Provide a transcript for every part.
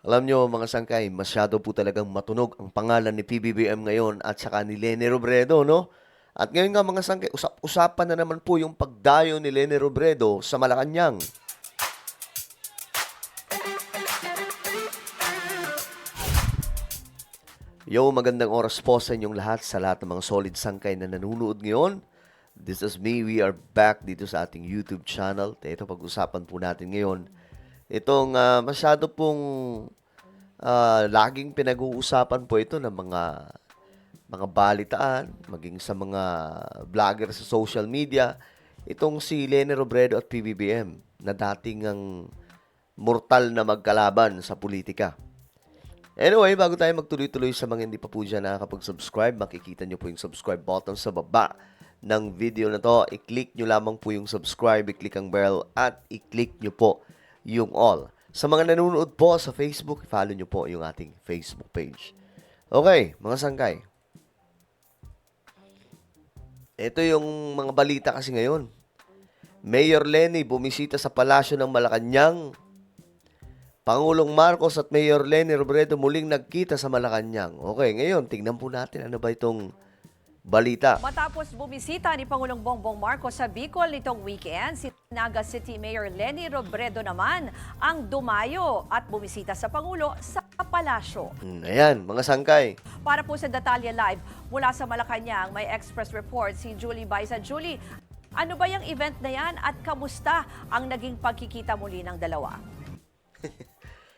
Alam nyo mga sangkay, masyado po talagang matunog ang pangalan ni PBBM ngayon at saka ni Leni Robredo, no? At ngayon nga mga sangkay, usap-usapan na naman po yung pagdayo ni Leni Robredo sa Malacanang. Yo, magandang oras po sa inyong lahat, sa lahat ng mga solid sangkay na nanonood ngayon. This is me, we are back dito sa ating YouTube channel. Ito pag-usapan po natin ngayon. Itong masyado pong laging pinag-uusapan po ito ng mga balitaan, maging sa mga vlogger sa social media, itong si Leni Robredo at PBBM na dating ang mortal na magkalaban sa politika. Anyway, bago tayo magtuloy-tuloy sa mga hindi pa po dyan nakakapag-subscribe, makikita nyo po yung subscribe button sa baba ng video na to. I-click nyo lamang po yung subscribe, i-click ang bell, at i-click nyo po yung all. Sa mga nanonood po sa Facebook, follow nyo po yung ating Facebook page. Okay, mga sangkay. Ito yung mga balita kasi ngayon. Mayor Leni bumisita sa palasyo ng Malacanang. Pangulong Marcos at Mayor Leni Robredo muling nagkita sa Malacanang. Okay, ngayon, tingnan po natin ano ba itong balita. Matapos bumisita ni Pangulong Bongbong Marcos sa Bicol nitong weekend, si Naga City Mayor Leni Robredo naman ang dumayo at bumisita sa Pangulo sa palasyo. Ayan, mga sangkay. Para po sa Detalye Live, mula sa Malacanang, may express report si Julie Baisa. Julie, ano ba yung event na yan at kamusta ang naging pagkikita muli ng dalawa?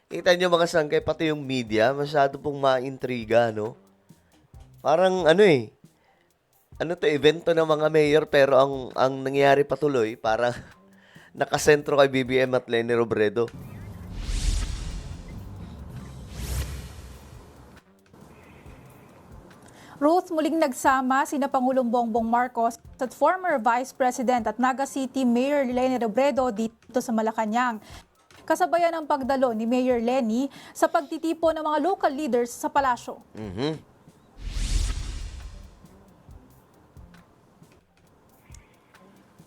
Kita nyo mga sangkay, pati yung media, masyado pong maintriga, no? Parang ano to, evento ng mga mayor, pero ang nangyayari patuloy, parang nakasentro kay BBM at Leni Robredo. Ruth, muling nagsama sina Pangulong Bongbong Marcos at former Vice President at Naga City Mayor Leni Robredo dito sa Malacanang. Kasabayan ang pagdalo ni Mayor Leni sa pagtitipon ng mga local leaders sa palasyo.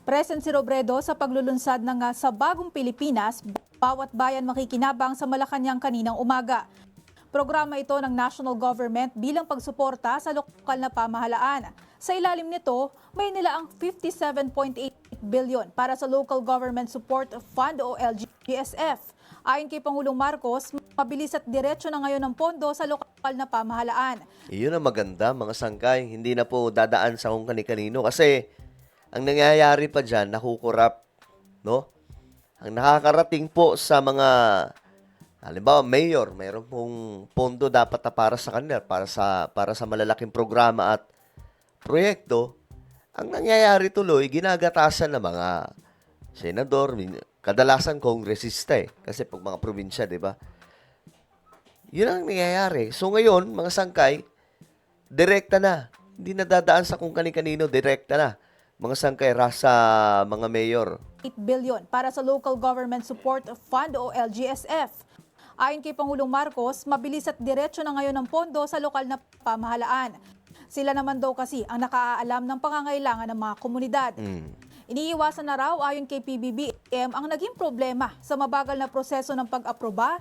Present si Robredo sa paglulunsad ng Sa Bagong Pilipinas, Bawat Bayan Makikinabang sa Malacanang kaninang umaga. Programa ito ng national government bilang pagsuporta sa lokal na pamahalaan. Sa ilalim nito, may nilaang 57.8 billion para sa Local Government Support Fund o LGSF. Ayon kay Pangulong Marcos, mabilis at diretso na ngayon ang pondo sa lokal na pamahalaan. Iyon ang maganda, mga sangkay. Hindi na po dadaan sa kung kani-kanino kasi ang nangyayari pa dyan, nakukurap, no? Ang nakakarating po sa mga, halimbawa, mayor, mayroon pong pondo dapat na para sa kanila, para sa malalaking programa at proyekto. Ang nangyayari tuloy, ginagatasan ng mga senador, kadalasan kongresista kasi pag mga probinsya, di ba? Yun ang nangyayari. So ngayon, mga sangkay, direkta na. Hindi na dadaan sa kung kani-kanino, direkta na. Mga sangkay, rasa mga mayor. 8 billion para sa Local Government Support Fund o LGSF. Ayon kay Pangulong Marcos, mabilis at diretso na ngayon ang pondo sa lokal na pamahalaan. Sila naman daw kasi ang nakaalam ng pangangailangan ng mga komunidad. Iniiwasan na raw ayon kay PBBM ang naging problema sa mabagal na proseso ng pag-aproba,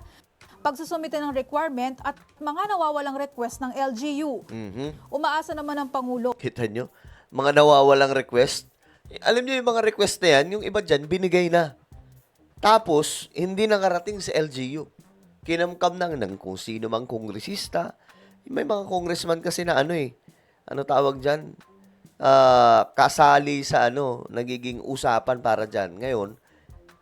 pagsusumite ng requirement at mga nawawalang request ng LGU. Umaasa naman ang Pangulo. Kita nyo? Mga nawawalang request. Alam nyo yung mga request na yan, yung iba dyan, binigay na. Tapos, hindi nakarating sa LGU. Kinamkam ng kung sino mang kongresista. May mga congressman kasi na ano tawag dyan? Kasali sa nagiging usapan para dyan. Ngayon,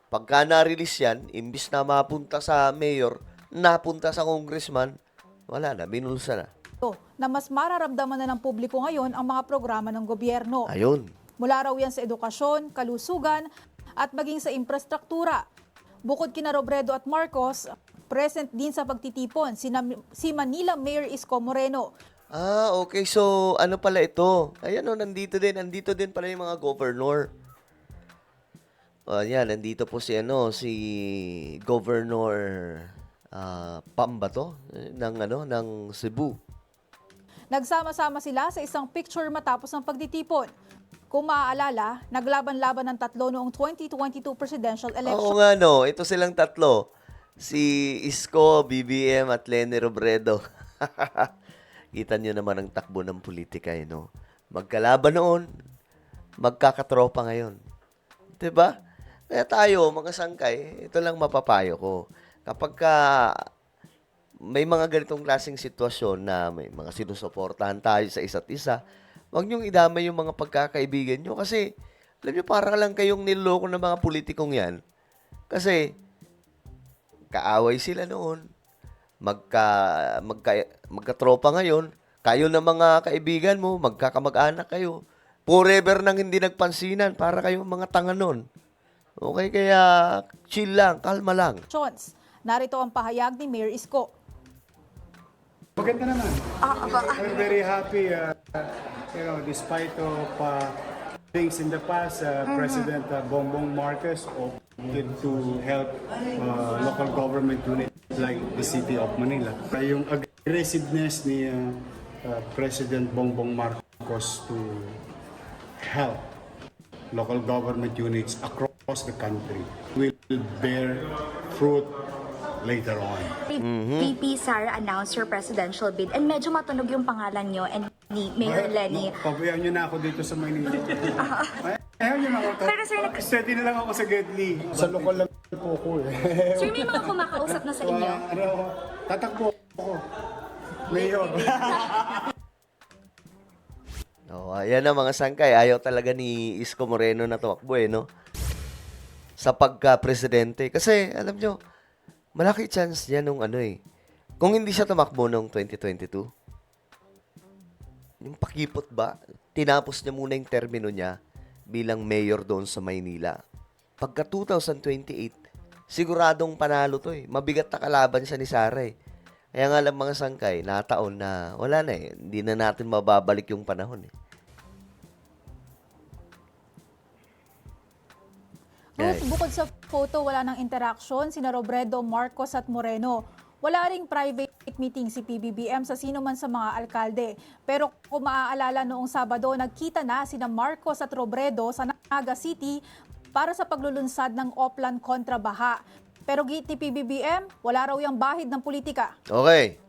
pagka na-release yan, imbis na mapunta sa mayor, napunta sa congressman, wala na, binulsa na. Na mas mararamdaman na ng publiko ngayon ang mga programa ng gobyerno. Ayun. Mula raw yan sa edukasyon, kalusugan at maging sa infrastruktura. Bukod kina Robredo at Marcos, present din sa pagtitipon si Manila Mayor Isko Moreno. Okay. So, ano pala ito? Ayan nandito din pala yung mga governor. Yan, nandito po si Governor Pambato ng Cebu. Nagsama-sama sila sa isang picture matapos ang pagtitipon. Kung maaalala, naglaban-laban ng tatlo noong 2022 presidential election. Oo nga ito silang tatlo. Si Isko, BBM at Leni Robredo. Kita nyo naman ang takbo ng politika, no? Magkalaban noon, magkakatropa ngayon. 'Di ba? Kaya tayo, mga sangkay, ito lang mapapayo ko. Kapag may mga ganitong klaseng sitwasyon na may mga sinusuportahan tayo sa isa't isa, huwag niyong idamay yung mga pagkakaibigan niyo kasi alam niyo parang lang kayong niloloko ng mga politikong yan. Kasi kaaway sila noon, magkatropa ngayon, kayo na mga kaibigan mo, magkakamag-anak kayo. Forever nang hindi nagpansinan para kayong mga tanga noon. Okay, kaya chill lang, kalma lang. Narito ang pahayag ni Mayor Isko. Maganda naman. I'm very happy, despite of things in the past, President Bongbong Marcos opted to help local government units like the City of Manila. Yung aggressiveness ni President Bongbong Marcos to help local government units across the country will bear fruit later on. VP Sara announced her presidential bid and medyo matunog yung pangalan nyo and ni Mayor Lenny. Pabayaan nyo na ako dito sa Maynila. Ayaw nyo na ako. Pero sir, Steady na lang ako sa Gedli. Sa lokal lang po ako eh. Sir, may mga kumakausap na sa inyo. Tatakbo ako. Mayor. Ayan na mga sangkay. Ayaw talaga ni Isko Moreno na tumakbo no? Sa pagka-presidente. Kasi, alam nyo, malaki chance niya nung kung hindi siya tumakbo noong 2022, yung pakipot ba, tinapos niya muna yung termino niya bilang mayor doon sa Maynila. Pagka 2028, siguradong panalo to Mabigat na kalaban siya ni Sara Kaya nga lang mga sangkay, nataon na wala na Hindi na natin mababalik yung panahon Ruth, bukod sa photo, wala nang interaction sina Robredo, Marcos at Moreno. Wala ring private meeting si PBBM sa sino man sa mga alkalde. Pero kung maaalala noong Sabado, nagkita na sina Marcos at Robredo sa Naga City para sa paglulunsad ng Oplan kontra baha. Pero git ni PBBM, wala raw yung bahid ng politika. Okay.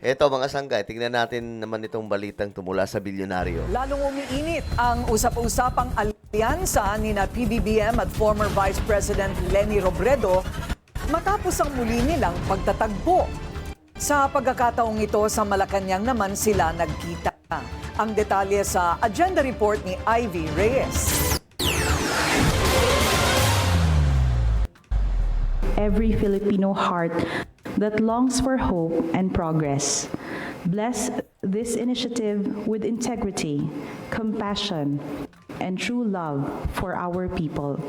Eto mga sanggay, tingnan natin naman itong balitang tumula sa bilyonaryo. Lalong umiinit ang usap-usapang alyansa ni na PBBM at former Vice President Leni Robredo matapos ang muli nilang pagtatagpo. Sa pagkakataong ito sa Malacanang naman sila nagkita. Ang detalye sa agenda report ni Ivy Reyes. Every Filipino heart that longs for hope and progress. Bless this initiative with integrity, compassion, and true love for our people.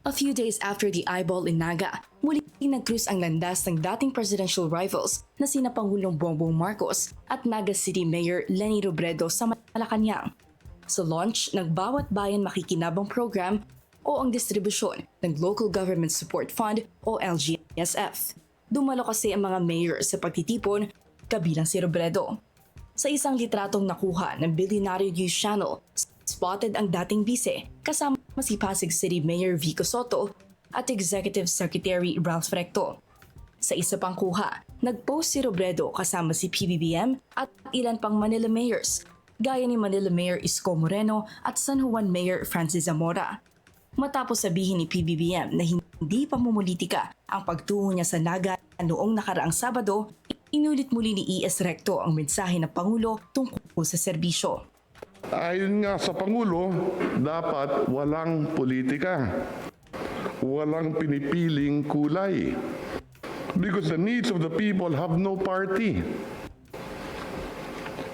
A few days after the eyeball in Naga, muli nag-cruise ang landas ng dating presidential rivals na sina Pangulong Bongbong Marcos at Naga City Mayor Leni Robredo sa Malacanang. Sa launch ng Bawat Bayan Makikinabang program o ang distribusyon ng Local Government Support Fund o LGSF. Dumalo kasi ang mga mayor sa pagtitipon, kabilang si Robredo. Sa isang litratong nakuha ng Billionaire News Channel, spotted ang dating vice kasama si Pasig City Mayor Vico Soto at Executive Secretary Ralph Recto. Sa isa pang kuha, nag-post si Robredo kasama si PBBM at ilan pang Manila mayors, gaya ni Manila Mayor Isko Moreno at San Juan Mayor Francis Zamora. Matapos sabihin ni PBBM na hindi pa mumulitika ang pagtungo niya sa Naga noong nakaraang Sabado, inulit muli ni E.S. Recto ang mensahe ng Pangulo tungkol sa serbisyo. Ayon nga sa Pangulo, dapat walang politika, walang pinipiling kulay. Because the needs of the people have no party.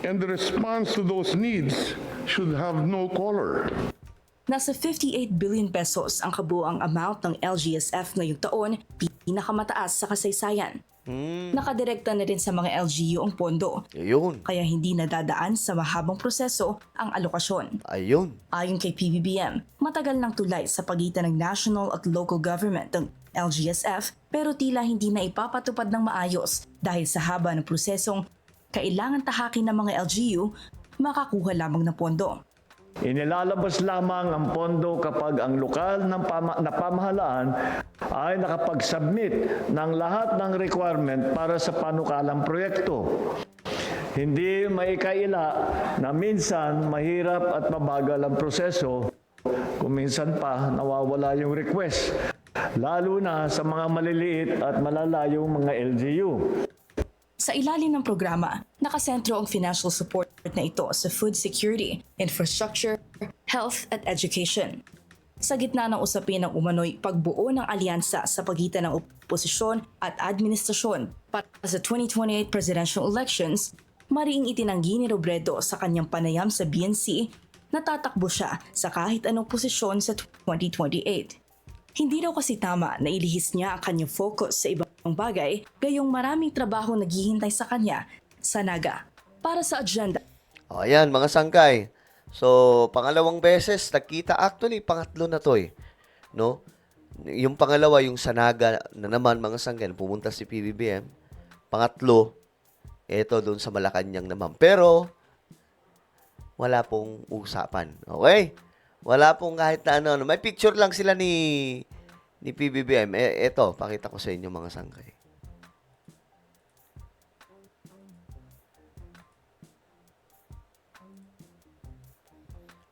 And the response to those needs should have no color. Nasa 58 billion pesos ang kabuang amount ng LGSF ngayong taon, pinakamataas sa kasaysayan. Nakadirekta na rin sa mga LGU ang pondo. Ayun. Kaya hindi nadadaan sa mahabang proseso ang alokasyon. Ayun. Ayon kay PBBM, matagal nang tulay sa pagitan ng national at local government ng LGSF pero tila hindi na ipapatupad ng maayos dahil sa haba ng prosesong kailangan tahakin ng mga LGU makakuha lamang ng pondo. Inilalabas lamang ang pondo kapag ang lokal na pamahalaan ay nakapag-submit ng lahat ng requirement para sa panukalang proyekto. Hindi maikaila na minsan mahirap at mabagal ang proseso, kung minsan pa nawawala yung request, lalo na sa mga maliliit at malalayong mga LGU. Sa ilalim ng programa, nakasentro ang financial support na ito sa food security, infrastructure, health at education. Sa gitna ng usapin ng umano'y pagbuo ng alyansa sa pagitan ng oposisyon at administrasyon para sa 2028 presidential elections, mariing itinanggi ni Robredo sa kanyang panayam sa BNC na tatakbo siya sa kahit anong posisyon sa 2028. Hindi daw kasi tama na ilihis niya ang kanyang focus sa ibang bagay, gayong maraming trabaho naghihintay sa kanya sa Naga. Para sa agenda. O, ayan, mga sangkay. So, pangalawang beses, nagkita. Actually, pangatlo na to eh. No? Yung pangalawa, yung sa Naga na naman, mga sangkay, pumunta si PBBM. Pangatlo, eto doon sa Malacanang naman. Pero, wala pong usapan. Okay? Wala pong kahit na ano. May picture lang sila ni PBBM. Eto, pakita ko sa inyo mga sangkay.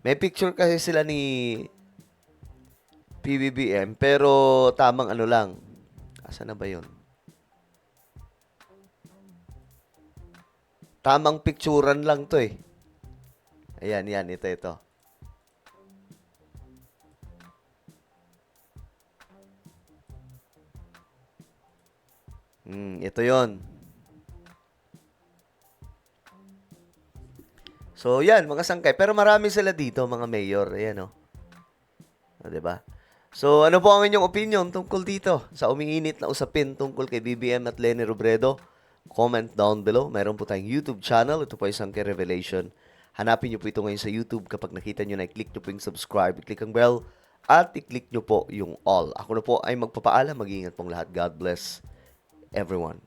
May picture kasi sila ni PBBM, pero tamang ano lang. Asa na ba yun? Tamang picturean lang to eh. Ayan, yan. Ito. Ito yon. So, yan, mga sangkay. Pero marami sila dito, mga mayor. Ayan, o, diba? So, ano po ang inyong opinion tungkol dito sa umiinit na usapin tungkol kay BBM at Leni Robredo? Comment down below. Mayroon po tayong YouTube channel. Ito po ay Sangkay Revelation. Hanapin nyo po ito ngayon sa YouTube. Kapag nakita nyo na, i-click nyo po yung subscribe, i-click ang bell, at i-click nyo po yung all. Ako na po ay magpapaalam. Mag-iingat pong lahat. God bless everyone.